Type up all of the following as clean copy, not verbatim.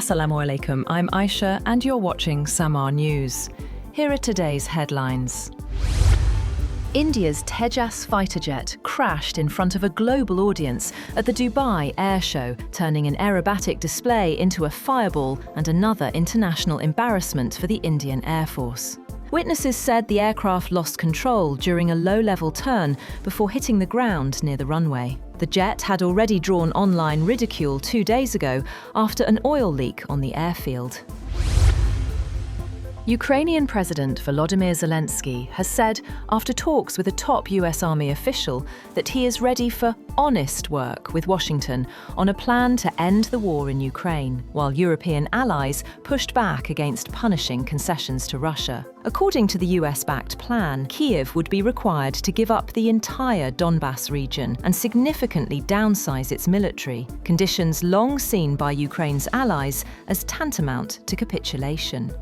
Assalamu alaikum, I'm Aisha and you're watching Samaa News. Here are today's headlines. India's Tejas fighter jet crashed in front of a global audience at the Dubai Air Show, turning an aerobatic display into a fireball and another international embarrassment for the Indian Air Force. Witnesses said the aircraft lost control during a low-level turn before hitting the ground near the runway. The jet had already drawn online ridicule 2 days ago after an oil leak on the airfield. Ukrainian President Volodymyr Zelenskiy has said, after talks with a top US Army official, that he is ready for honest work with Washington on a plan to end the war in Ukraine, while European allies pushed back against punishing concessions to Russia. According to the US-backed plan, Kyiv would be required to give up the entire Donbas region and significantly downsize its military, conditions long seen by Ukraine's allies as tantamount to capitulation.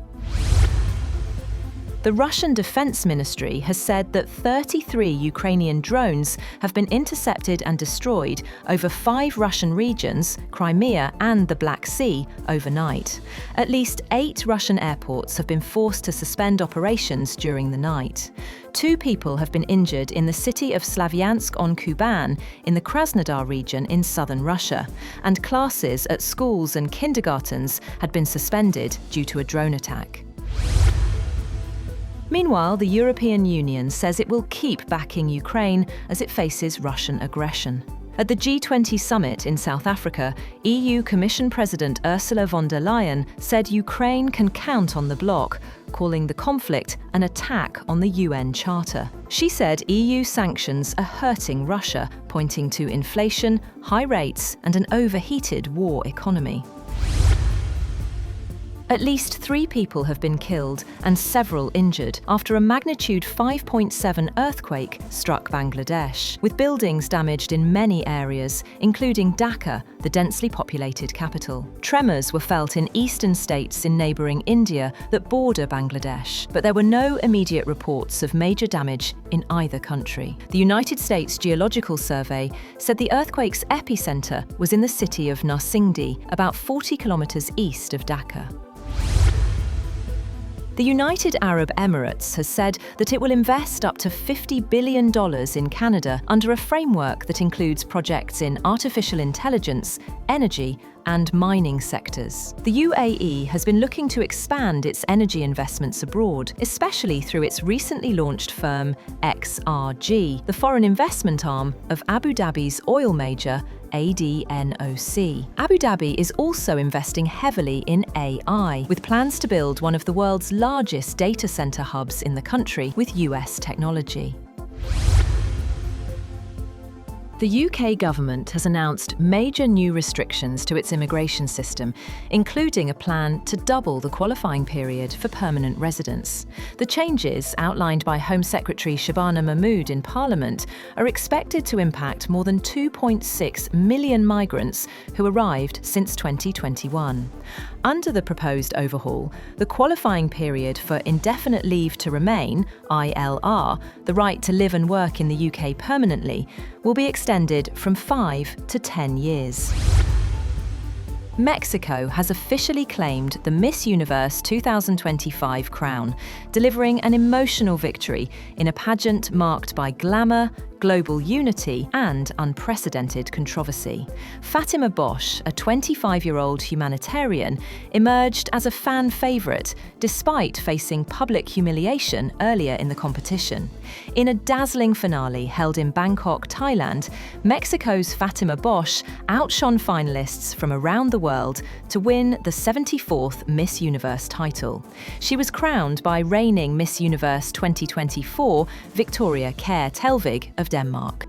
The Russian Defense Ministry has said that 33 Ukrainian drones have been intercepted and destroyed over 5 Russian regions, Crimea and the Black Sea, overnight. At least 8 Russian airports have been forced to suspend operations during the night. 2 people have been injured in the city of Slavyansk-on-Kuban in the Krasnodar region in southern Russia, and classes at schools and kindergartens had been suspended due to a drone attack. Meanwhile, the European Union says it will keep backing Ukraine as it faces Russian aggression. At the G20 summit in South Africa, EU Commission President Ursula von der Leyen said Ukraine can count on the bloc, calling the conflict an attack on the UN Charter. She said EU sanctions are hurting Russia, pointing to inflation, high rates, and an overheated war economy. At least 3 people have been killed and several injured after a magnitude 5.7 earthquake struck Bangladesh, with buildings damaged in many areas, including Dhaka, the densely populated capital. Tremors were felt in eastern states in neighbouring India that border Bangladesh, but there were no immediate reports of major damage in either country. The United States Geological Survey said the earthquake's epicentre was in the city of Narsingdi, about 40 kilometres east of Dhaka. The United Arab Emirates has said that it will invest up to $50 billion in Canada under a framework that includes projects in artificial intelligence, energy, and mining sectors. The UAE has been looking to expand its energy investments abroad, especially through its recently launched firm XRG, the foreign investment arm of Abu Dhabi's oil major ADNOC. Abu Dhabi is also investing heavily in AI, with plans to build one of the world's largest data center hubs in the country with US technology. The UK government has announced major new restrictions to its immigration system, including a plan to double the qualifying period for permanent residents. The changes, outlined by Home Secretary Shabana Mahmood in Parliament, are expected to impact more than 2.6 million migrants who arrived since 2021. Under the proposed overhaul, the qualifying period for indefinite leave to remain, ILR, the right to live and work in the UK permanently, will be extended from 5 to 10 years. Mexico has officially claimed the Miss Universe 2025 crown, delivering an emotional victory in a pageant marked by glamour, global unity, and unprecedented controversy. Fatima Bosch, a 25-year-old humanitarian, emerged as a fan favourite despite facing public humiliation earlier in the competition. In a dazzling finale held in Bangkok, Thailand, Mexico's Fatima Bosch outshone finalists from around the world to win the 74th Miss Universe title. She was crowned by reigning Miss Universe 2024 Victoria Kjær Telvig of Denmark.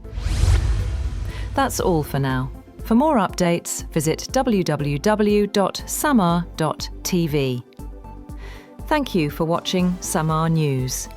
That's all for now. For more updates, visit www.samaa.tv. Thank you for watching Samaa News.